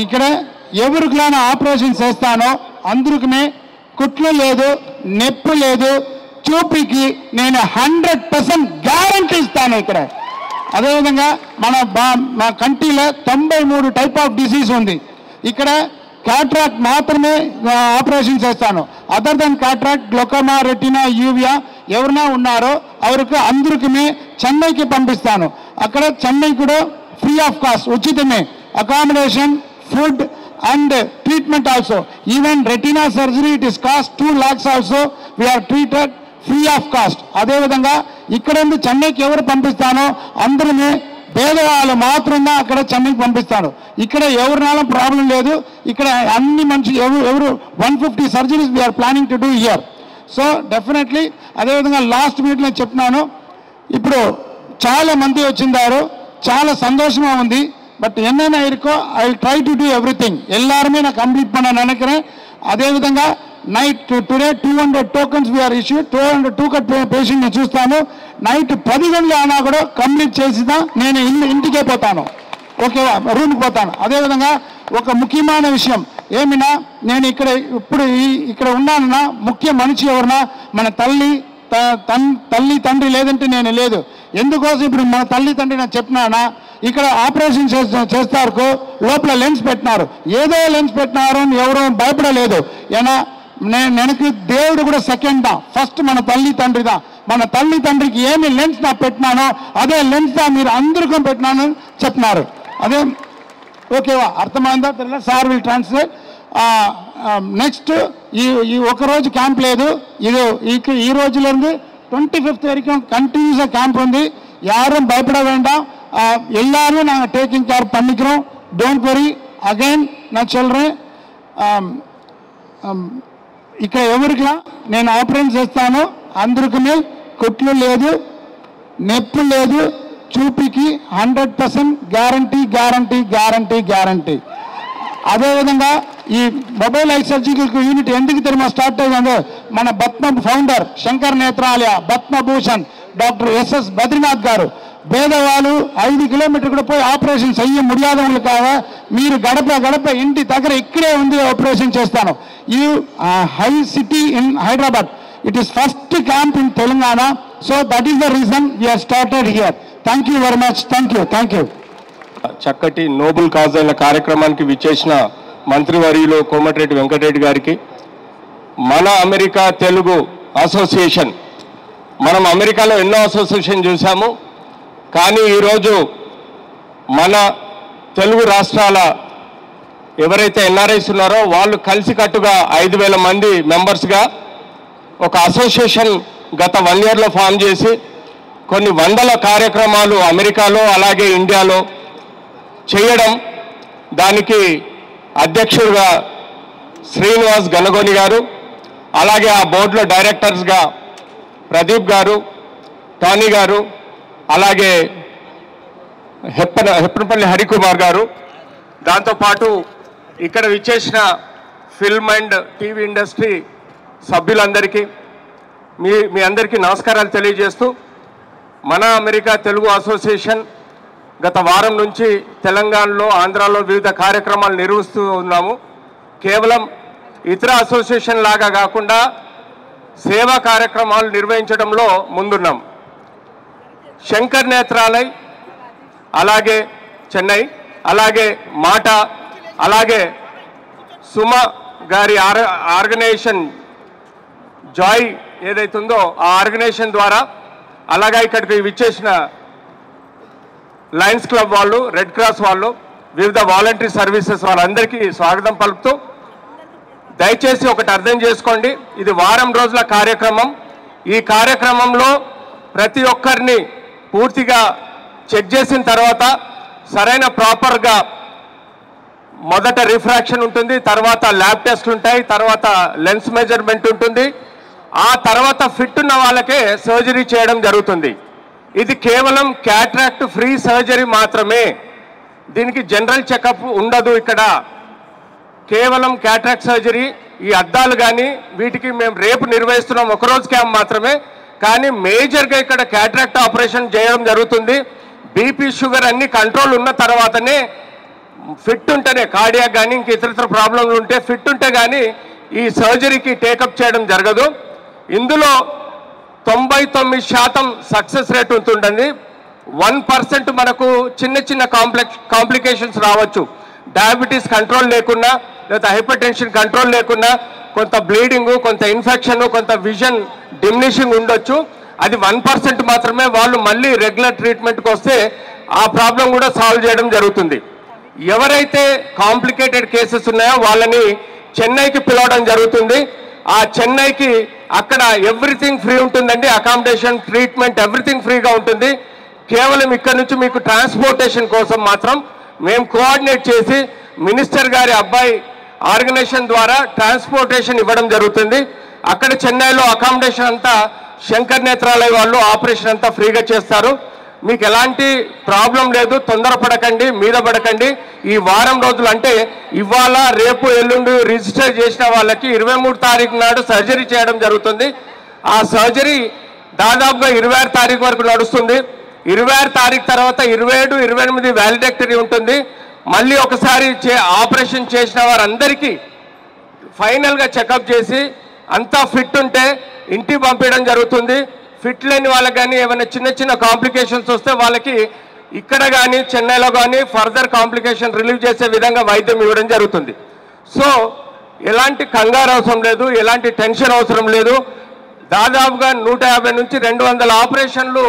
ఇక్కడ ఎవరికైనా ఆపరేషన్ చేస్తానో అందరికీ కుట్లు లేదు, నొప్పి లేదు, చూపికి నేను 100% గ్యారంటీ ఇస్తాను ఇక్కడ. అదేవిధంగా మన కంట్రీలో 93 టైప్ ఆఫ్ డిసీజ్ ఉంది. ఇక్కడ క్యాట్రాక్ట్ మాత్రమే ఆపరేషన్ చేస్తాను. Other than cataract, glaucoma, retina, uvea ఎవరైనా ఉన్నారో అవరికి అందరికీ చెన్నైకి పంపిస్తాను. అక్కడ చెన్నై కూడా ఫ్రీ ఆఫ్ కాస్ట్, ఉచితమే accommodation, food and treatment also. Even retina surgery, it is cost 2 lakhs also. We are treated free of cost. అదే విధంగా ఇక్కడ నుండి చెన్నైకి ఎవరు పంపిస్తానో అందరినీ పేదవాళ్ళు మాత్రమే అక్కడ చెన్నైకి పంపిస్తాను. ఇక్కడ ఎవరినాల ప్రాబ్లం లేదు. ఇక్కడ అన్ని మంచి ఎవరు 150 surgeries we are planning to do here. So definitely అదేవిధంగా లాస్ట్ మీట్లో చెప్పినాను, ఇప్పుడు చాలా మంది వచ్చిందారు, చాలా సంతోషంగా ఉంది. பட் என்னென்ன இருக்கோ I will try to do everything. எல்லாருமே நான் கம்ப்ளீட் பண்ண நினைக்கிறேன். அதே విధంగా night today 200 tokens we are issued. 200 token patient ని చూస్తాను. నైట్ 10 గంటలు అయినా కూడా కంప్లీట్ చేసినా నేను ఇంటికే పోతాను, ఓకేవా, రూమ్కి పోతాను. అదేవిధంగా ఒక ముఖ్యమైన విషయం ఏమినా, నేను ఇప్పుడు ఇక్కడ ఉన్నానన్నా ముఖ్య మనిషి ఎవరన్నా మన తల్లి తండ్రి లేదంటే నేను లేదు. ఎందుకోసం ఇప్పుడు మన తల్లి తండ్రి నేను చెప్పినానా, ఇక్కడ ఆపరేషన్ చేస్తారు, లోపల లెన్స్ పెట్టినారు, ఏదో లెన్స్ పెట్టినారు అని ఎవరూ భయపడలేదు. ఏనా నెనకు దేవుడు కూడా సెకండ్ దా, ఫస్ట్ మన తల్లి తండ్రి దా. మన తల్లి తండ్రికి ఏమి లెన్స్ నా పెట్టినానో అదే లెన్స్ దా మీరు అందరికీ పెట్టినాను చెప్పినారు. అదే ఓకేవా, అర్థమైందా? తెలియదు, సార్ విల్ ట్రాన్స్లేట్. నెక్స్ట్ ఈ ఒకరోజు క్యాంప్ లేదు, ఈ రోజుலேருந்து 25th வரைக்கும் கண்டினியூஸாக கேம்ப் வந்து யாரும் பயப்பட வேண்டாம். எல்லாரும் நாங்கள் டேக்கிங் கேர் பண்ணிக்கிறோம். Don't worry. అగైన్ நான் சொல்கிறேன், ఇక్కడ ఎవరికలా నేను ఆపరేషన్ చేస్తాను అందరికీ కుట్లు లేదు, నొప్పి లేదు, చూపికి 100% గ్యారంటీ గ్యారంటీ గ్యారంటీ గ్యారంటీ. అదేవిధంగా ఈ మొబైల్ ఐ సర్జికల్ యూనిట్ ఎందుకు తెలియమో స్టార్ట్ అయ్యిందో మన Padma founder Shankar Nethralaya Padma Bhushan doctor SS Badrinath garu పేదవాళ్ళు 5 కిలోమీటర్ కూడా పోయి ఆపరేషన్ చెయ్య ముడియాదవులకాக మీరు గడప గడప ఇంటి దగ్గర ఇక్కడే ఉంది ఆపరేషన్ చేస్తాను. ఈ high city in Hyderabad, it is first camp in Telangana. So that is the reason we have started here. Thank you very much. Thank you. చక్కటి నోబుల్ కాజ్ అయిన కార్యక్రమానికి విచ్చేసిన మంత్రివర్యులు కోమటిరెడ్డి వెంకటరెడ్డి గారికి, మన అమెరికా తెలుగు అసోసియేషన్, మనం అమెరికాలో ఎన్నో అసోసియేషన్ చూసాము, కానీ ఈరోజు మన తెలుగు రాష్ట్రాల ఎవరైతే ఎన్ఆర్ఐస్ ఉన్నారో వాళ్ళు కలిసికట్టుగా 5,000 మంది మెంబర్స్గా ఒక అసోసియేషన్ గత 1 yearలో ఫామ్ చేసి కొన్ని వందల కార్యక్రమాలు అమెరికాలో అలాగే ఇండియాలో చేయడం, దానికి అధ్యక్షుడిగా శ్రీనివాస్ గనగోని గారు, అలాగే ఆ బోర్డులో డైరెక్టర్స్గా ప్రదీప్ గారు, టానీ గారు, అలాగే హెప్పనపల్లి హరికుమార్ గారు, దాంతోపాటు ఇక్కడ విచ్చేసిన ఫిల్మ్ అండ్ టీవీ ఇండస్ట్రీ సభ్యులందరికీ మీ అందరికీ నమస్కారాలు తెలియజేస్తూ, మన అమెరికా తెలుగు అసోసియేషన్ గత వారం నుంచి తెలంగాణలో, ఆంధ్రాలో వివిధ కార్యక్రమాలు నిర్వహిస్తూ ఉన్నాము. కేవలం ఇతర అసోసియేషన్ లాగా కాకుండా సేవా కార్యక్రమాలు నిర్వహించడంలో ముందున్నాం. శంకర్ నేత్రాలయ్, అలాగే చెన్నై, అలాగే మాట, అలాగే సుమ గారి ఆర్గనైజేషన్ జాయ్ ఏదైతుందో ఆ ఆర్గనైజేషన్ ద్వారా, అలాగే ఇక్కడికి విచ్చేసిన లయన్స్ క్లబ్ వాళ్ళు, రెడ్ క్రాస్ వాళ్ళు, వివిధ వాలంటరీ సర్వీసెస్ వాళ్ళందరికీ స్వాగతం పలుకుతూ, దయచేసి ఒకటి అర్థం చేసుకోండి, ఇది వారం రోజుల కార్యక్రమం. ఈ కార్యక్రమంలో ప్రతి ఒక్కరిని పూర్తిగా చెక్ చేసిన తర్వాత సరైన ప్రాపర్గా మొదట రిఫ్రాక్షన్ ఉంటుంది, తర్వాత ల్యాబ్ టెస్ట్లు ఉంటాయి, తర్వాత లెన్స్ మెజర్మెంట్ ఉంటుంది. ఆ తర్వాత ఫిట్ ఉన్న వాళ్ళకే సర్జరీ చేయడం జరుగుతుంది. ఇది కేవలం క్యాట్రాక్ట్ ఫ్రీ సర్జరీ మాత్రమే, దీనికి జనరల్ చెకప్ ఉండదు. ఇక్కడ కేవలం క్యాట్రాక్ట్ సర్జరీ. ఈ అద్దాలు కానీ వీటికి మేము రేపు నిర్వహిస్తున్నాం, ఒకరోజు క్యాంప్ మాత్రమే. కానీ మేజర్గా ఇక్కడ క్యాట్రాక్ట్ ఆపరేషన్ చేయడం జరుగుతుంది. బీపీ షుగర్ అన్ని కంట్రోల్ ఉన్న తర్వాతనే, ఫిట్ ఉంటేనే, కార్డియాక్ కానీ ఇంక ఇతర ప్రాబ్లంలు ఉంటే ఫిట్ ఉంటే కానీ ఈ సర్జరీకి టేకప్ చేయడం జరగదు. ఇందులో 99% సక్సెస్ రేట్ ఉంటుందండి. 1% మనకు చిన్న కాంప్లికేషన్స్ రావచ్చు. డయాబెటీస్ కంట్రోల్ లేకున్నా, లేదా హైపర్ టెన్షన్ కంట్రోల్ లేకున్నా, కొంత బ్లీడింగు, కొంత ఇన్ఫెక్షన్, కొంత విజన్ డిమినిషింగ్ ఉండొచ్చు. అది 1% మాత్రమే. వాళ్ళు మళ్ళీ రెగ్యులర్ ట్రీట్మెంట్కి వస్తే ఆ ప్రాబ్లం కూడా సాల్వ్ చేయడం జరుగుతుంది. ఎవరైతే కాంప్లికేటెడ్ కేసెస్ ఉన్నాయో వాళ్ళని చెన్నైకి పిలవడం జరుగుతుంది. ఆ చెన్నైకి అక్కడ ఎవ్రీథింగ్ ఫ్రీ ఉంటుందండి. అకామిడేషన్, ట్రీట్మెంట్ ఎవ్రీథింగ్ ఫ్రీగా ఉంటుంది. కేవలం ఇక్కడ నుంచి మీకు ట్రాన్స్పోర్టేషన్ కోసం మాత్రం మేము కోఆర్డినేట్ చేసి మినిస్టర్ గారి అబ్బాయి ఆర్గనైజేషన్ ద్వారా ట్రాన్స్పోర్టేషన్ ఇవ్వడం జరుగుతుంది. అక్కడ చెన్నైలో అకామిడేషన్ అంతా శంకర్ నేత్రాలయ వాళ్ళు ఆపరేషన్ అంతా ఫ్రీగా చేస్తారు. మీకు ఎలాంటి ప్రాబ్లం లేదు, తొందరపడకండి, మీద పడకండి. ఈ వారం రోజులు అంటే ఇవాళ, రేపు, ఎల్లుండి రిజిస్టర్ చేసిన వాళ్ళకి 23 తారీఖు నాడు సర్జరీ చేయడం జరుగుతుంది. ఆ సర్జరీ దాదాపుగా 26 తారీఖు వరకు నడుస్తుంది. 26 తారీఖు తర్వాత 27, 28 వ్యాలిడెక్టరీ ఉంటుంది. మళ్ళీ ఒకసారి ఆపరేషన్ చేసిన వారందరికీ ఫైనల్గా చెకప్ చేసి అంతా ఫిట్ ఉంటే ఇంటికి పంపించడం జరుగుతుంది. ఫిట్ లేని వాళ్ళకి కానీ ఏమైనా చిన్న కాంప్లికేషన్స్ వస్తే వాళ్ళకి ఇక్కడ కానీ చెన్నైలో కానీ ఫర్దర్ కాంప్లికేషన్ రిలీవ్ చేసే విధంగా వైద్యం ఇవ్వడం జరుగుతుంది. సో ఎలాంటి కంగారు అవసరం లేదు, ఎలాంటి టెన్షన్ అవసరం లేదు. దాదాపుగా 150 నుంచి 200 ఆపరేషన్లు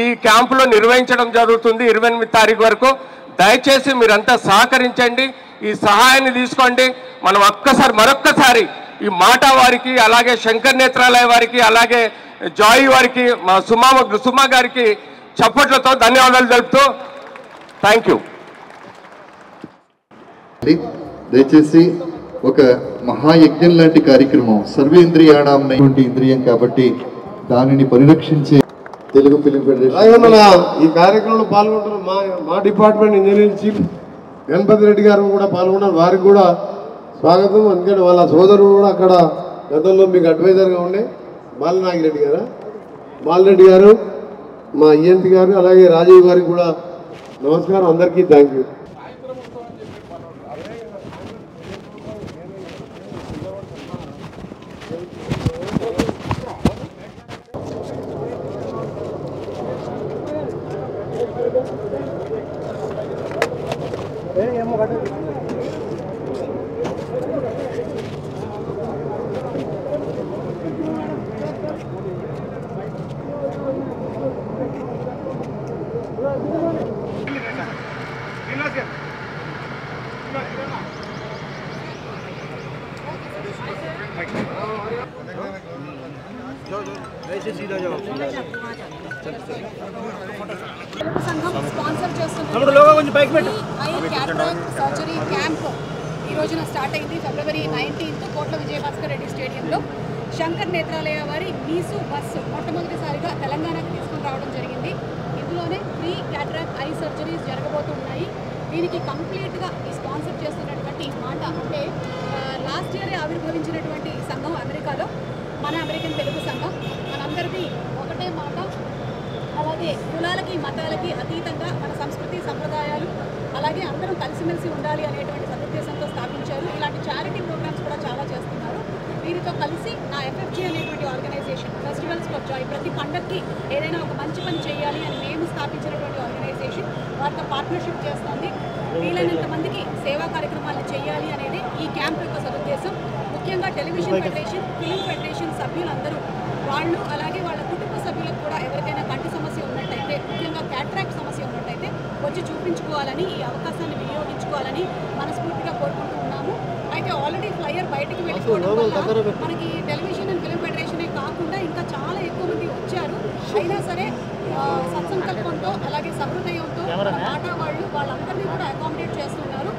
ఈ క్యాంపులో నిర్వహించడం జరుగుతుంది 28 తారీఖు వరకు. దయచేసి మీరంతా సహకరించండి, ఈ సహాయాన్ని తీసుకోండి. మనం మరొక్కసారి ఈ మాట వారికి, అలాగే శంకర్ నేత్రాలయ వారికి, అలాగే జాయ్ వారికి, మా సుమా గారికి చప్పట్లతో ధన్యవాదాలు తెలుపుతూ థ్యాంక్ యూ. దయచేసి ఒక మహాయజ్ఞం లాంటి కార్యక్రమం, సర్వేంద్రియాణం ఇంద్రియం కాబట్టి దానిని పరిరక్షించే తెలుగు ఫిలిం ఫెడరేషన్ ఈ కార్యక్రమంలో పాల్గొంటున్న మా department engineering chief Ganapathi Reddy garu కూడా పాల్గొన్నారు. వారికి కూడా స్వాగతం. ఎందుకంటే వాళ్ళ సోదరుడు కూడా అక్కడ గతంలో మీకు అడ్వైజర్గా ఉండే బాలనాగిరెడ్డి గారు, బాలరెడ్డి గారు, మా ఈఎన్పి గారు, అలాగే రాజీవ్ గారికి కూడా నమస్కారం. అందరికీ థ్యాంక్ యూ. సంఘం స్పాన్సర్ చేస్తున్న సర్జరీ క్యాంప్ ఈ రోజున స్టార్ట్ అయింది. ఫిబ్రవరి 19 కోట్ల విజయభాస్కర్ రెడ్డి స్టేడియంలో శంకర్ నేత్రాలయ వారి నీసు బస్సు మొట్టమొదటిసారిగా తెలంగాణకు తీసుకుని రావడం జరిగింది. ఇందులోనే ఫ్రీ క్యాట్రాక్ట్ ఐ సర్జరీస్ జరగబోతున్నాయి. దీనికి కంప్లీట్గా ఈ స్పాన్సర్ చేస్తున్నటువంటి మాట అంటే లాస్ట్ ఇయరే ఆవిర్భవించినటువంటి సంఘం అమెరికాలో, మన అమెరికన్ తెలుగు సంఘం. మనందరిది ఒకటే మాట, అలాగే కులాలకి మతాలకి అతీతంగా మన సంస్కృతి సంప్రదాయాలు అలాగే అందరం కలిసిమెలిసి ఉండాలి అనేటువంటి సదుద్దేశంతో స్థాపించారు. ఇలాంటి చారిటీ ప్రోగ్రామ్స్ కూడా చాలా చేస్తున్నారు. వీరితో కలిసి నా ఎఫ్ఎఫ్జీ అనేటువంటి ఆర్గనైజేషన్ ఫెస్టివల్స్ ఫర్ జాయ్ ప్రతి పండగకి ఏదైనా ఒక మంచి పని చేయాలి అని మేము స్థాపించినటువంటి ఆర్గనైజేషన్ వారితో పార్ట్నర్షిప్ చేస్తుంది. వీలైనంత మందికి సేవా కార్యక్రమాలు చేయాలి అనేది ఈ క్యాంప్ యొక్క సదుద్దేశం. ముఖ్యంగా టెలివిజన్ ఫెడరేషన్, ఫిలిం ఫెడరేషన్ సభ్యులందరూ వాళ్ళు అలాగే వాళ్ళ కుటుంబ సభ్యులకు కూడా ఎవరికైనా కంటి సమస్య ఉన్నట్టయితే, ముఖ్యంగా క్యాట్రాక్ట్ సమస్య ఉన్నట్టయితే వచ్చి చూపించుకోవాలని, ఈ అవకాశాన్ని వినియోగించుకోవాలని మనస్ఫూర్తిగా కోరుకుంటూ ఉన్నాము. అయితే ఆల్రెడీ ఫ్లైయర్ బయటికి వెళ్ళిపోవడం వల్ల మనకి టెలివిజన్ అండ్ ఫిల్మ్ ఫెడరేషనే కాకుండా ఇంకా చాలా ఎక్కువ మంది వచ్చారు. అయినా సరే సత్సంకల్పంతో అలాగే సహృదయంతో మాటా వాళ్ళందరినీ కూడా అకామిడేట్ చేస్తున్నారు.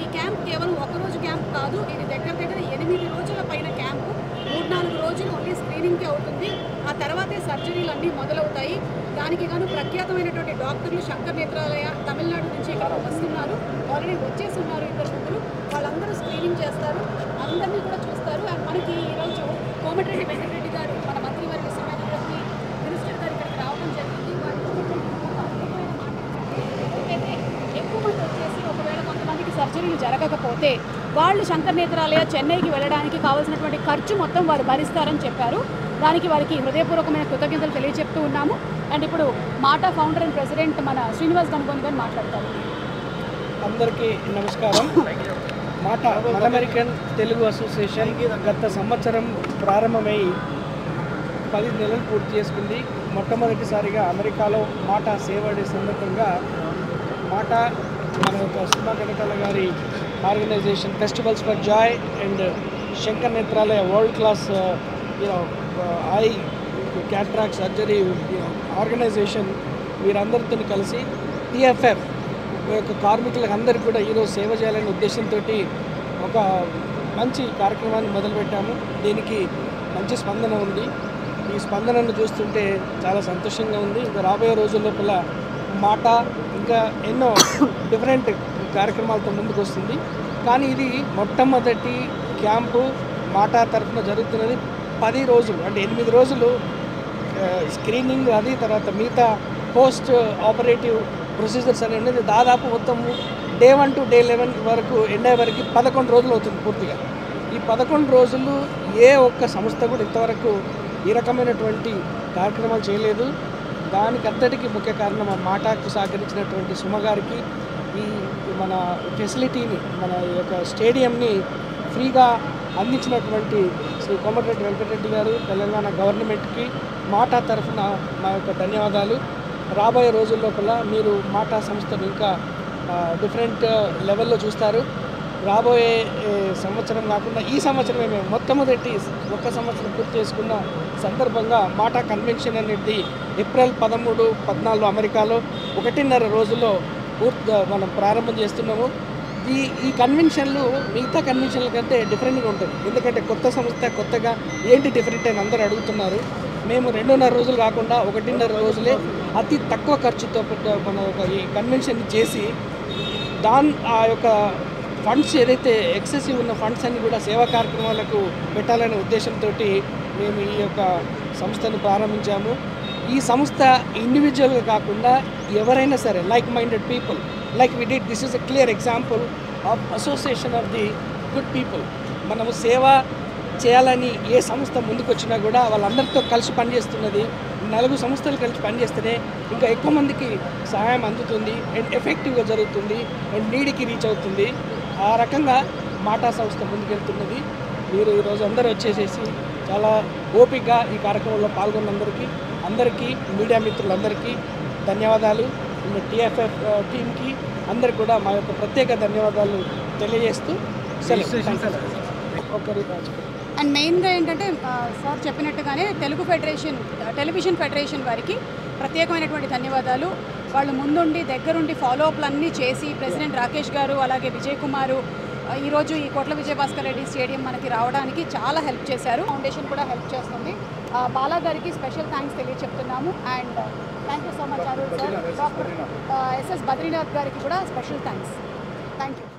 ఈ క్యాంప్ కేవలం ఒకరోజు క్యాంప్ కాదు, ఇది దగ్గర 8 రోజుల పైన క్యాంపు. 3-4 రోజులు ఓన్లీ స్క్రీనింగ్కే అవుతుంది. ఆ తర్వాతే సర్జరీలు అన్నీ మొదలవుతాయి. దానికి గాను ప్రఖ్యాతమైనటువంటి డాక్టర్లు శంకర్ నేత్రాలయ తమిళనాడు నుంచి ఇక్కడ వస్తున్నారు. ఆల్రెడీ వచ్చేసి ఉన్నారు 2-3. వాళ్ళందరూ స్క్రీనింగ్ చేస్తారు, అందరినీ కూడా చూస్తారు. అండ్ మనకి ఈరోజు కోమటిరెడ్డి వెంకటరెడ్డి గారు మన మంత్రివర్గ సమావేశానికి మినిస్టర్ గారు ఇక్కడికి రావడం జరిగింది. ఎక్కువ మంది వచ్చేసి ఒకవేళ కొంతమందికి సర్జరీలు జరగకపోతే వాళ్ళు శంకర్ నేత్రాలయ చెన్నైకి వెళ్ళడానికి కావాల్సినటువంటి ఖర్చు మొత్తం వారు భరిస్తారని చెప్పారు. దానికి వారికి హృదయపూర్వకమైన కృతజ్ఞతలు తెలియజెప్తూ ఉన్నాము. అండ్ ఇప్పుడు మాటా ఫౌండర్ అండ్ ప్రెసిడెంట్ మన శ్రీనివాస్ గణగోని గారు మాట్లాడతారు. అందరికీ నమస్కారం. మాటా మన అమెరికన్ తెలుగు అసోసియేషన్ గత సంవత్సరం ప్రారంభమై 10 నెలలు పూర్తి చేసుకుంది. మొట్టమొదటిసారిగా అమెరికాలో మాటా సేవ డే సందర్భంగా మాటా మన యొక్క సుమా కనకాల గారి organisation festivals for joy and Shankar Nethralaya world class eye cataract surgery organisation వీరందరితో కలిసి టిఎఫ్ఎఫ్ యొక్క కార్మికులకు అందరికీ కూడా ఈరోజు సేవ చేయాలనే ఉద్దేశంతో ఒక మంచి కార్యక్రమాన్ని మొదలుపెట్టాము. దీనికి మంచి స్పందన ఉంది. ఈ స్పందనను చూస్తుంటే చాలా సంతోషంగా ఉంది. ఇంకా రాబోయే రోజుల లోపల మాటా ఇంకా ఎన్నో డిఫరెంట్ కార్యక్రమాలతో ముందుకు వస్తుంది. కానీ ఇది మొట్టమొదటి క్యాంపు మాటా తరఫున జరుగుతున్నది. 10 రోజులు అంటే 8 రోజులు స్క్రీనింగ్, అది తర్వాత మిగతా పోస్ట్ ఆపరేటివ్ ప్రొసీజర్స్ అని ఉండేది. దాదాపు మొత్తం డే 1 to డే 11 వరకు ఎండ్ అయ్యే వరకు 11 రోజులు అవుతుంది పూర్తిగా. ఈ 11 రోజులు ఏ ఒక్క సంస్థ కూడా ఇంతవరకు ఈ రకమైనటువంటి కార్యక్రమాలు చేయలేదు. దానికి అంతటికి ముఖ్య కారణం మాటాకు సహకరించినటువంటి సుమ గారికి, ఈ మన ఫెసిలిటీని మన యొక్క స్టేడియంని ఫ్రీగా అందించినటువంటి శ్రీ కోమటిరెడ్డి వెంకటరెడ్డి గారు, తెలంగాణ గవర్నమెంట్కి మాటా తరఫున మా యొక్క ధన్యవాదాలు. రాబోయే రోజుల లోపల మీరు మాటా సంస్థను ఇంకా డిఫరెంట్ లెవెల్లో చూస్తారు. రాబోయే సంవత్సరం కాకుండా ఈ సంవత్సరమే మేము మొట్టమొదటి 1 సంవత్సరం పూర్తి చేసుకున్న సందర్భంగా మాటా కన్వెన్షన్ అనేది ఏప్రిల్ 13, 14 అమెరికాలో 1.5 రోజుల్లో మనం ప్రారంభం చేస్తున్నాము. ఈ కన్వెన్షన్లు మిగతా కన్వెన్షన్ల కంటే డిఫరెంట్గా ఉంటుంది. ఎందుకంటే కొత్త సంస్థ, కొత్తగా ఏంటి డిఫరెంట్ అని అందరూ అడుగుతున్నారు. మేము 2.5 రోజులు కాకుండా 1.5 రోజులే అతి తక్కువ ఖర్చుతో మన ఒక ఈ కన్వెన్షన్ చేసి ఆ యొక్క ఫండ్స్ ఏదైతే ఎక్సెసివ్ ఉన్న ఫండ్స్ అన్ని కూడా సేవా కార్యక్రమాలకు పెట్టాలనే ఉద్దేశంతో మేము ఈ యొక్క సంస్థను ప్రారంభించాము. ఈ సంస్థ ఇండివిజువల్గా కాకుండా ఎవరైనా సరే like minded people like we did, this is a clear example of association of the good people. మనము సేవ చేయాలని ఏ సంస్థ ముందుకు వచ్చినా కూడా వాళ్ళందరితో కలిసి పనిచేస్తున్నది. 4 సంస్థలు కలిసి పనిచేస్తేనే ఇంకా ఎక్కువ మందికి సహాయం అందుతుంది అండ్ ఎఫెక్టివ్గా జరుగుతుంది అండ్ నీడికి రీచ్ అవుతుంది. ఆ రకంగా మాటా సంస్థ ముందుకెళ్తున్నది. మీరు ఈరోజు అందరూ వచ్చేసేసి చాలా ఓపికగా ఈ కార్యక్రమంలో పాల్గొన్నందరికీ మీడియా మిత్రులందరికీ ధన్యవాదాలు. టిఎఫ్ఎఫ్ టీంకి అందరికి కూడా మా యొక్క ప్రత్యేక ధన్యవాదాలు తెలియజేస్తూ అండ్ మెయిన్గా ఏంటంటే సార్ చెప్పినట్టుగానే టెలివిజన్ ఫెడరేషన్ వారికి ప్రత్యేకమైనటువంటి ధన్యవాదాలు. వాళ్ళు ముందుండి దగ్గరుండి ఫాలోఅప్లన్నీ చేసి ప్రెసిడెంట్ రాకేష్ గారు అలాగే విజయ్ కుమారు ఈరోజు ఈ కోట్ల విజయభాస్కర్ రెడ్డి స్టేడియం మనకి రావడానికి చాలా హెల్ప్ చేశారు. ఫౌండేషన్ కూడా హెల్ప్ చేస్తుంది. బాలా గారికి స్పెషల్ థ్యాంక్స్ తెలియచెప్తున్నాము. And thank you so much Arun sir. Doctor SS Badrinath గారికి కూడా స్పెషల్ థ్యాంక్స్. Thank you.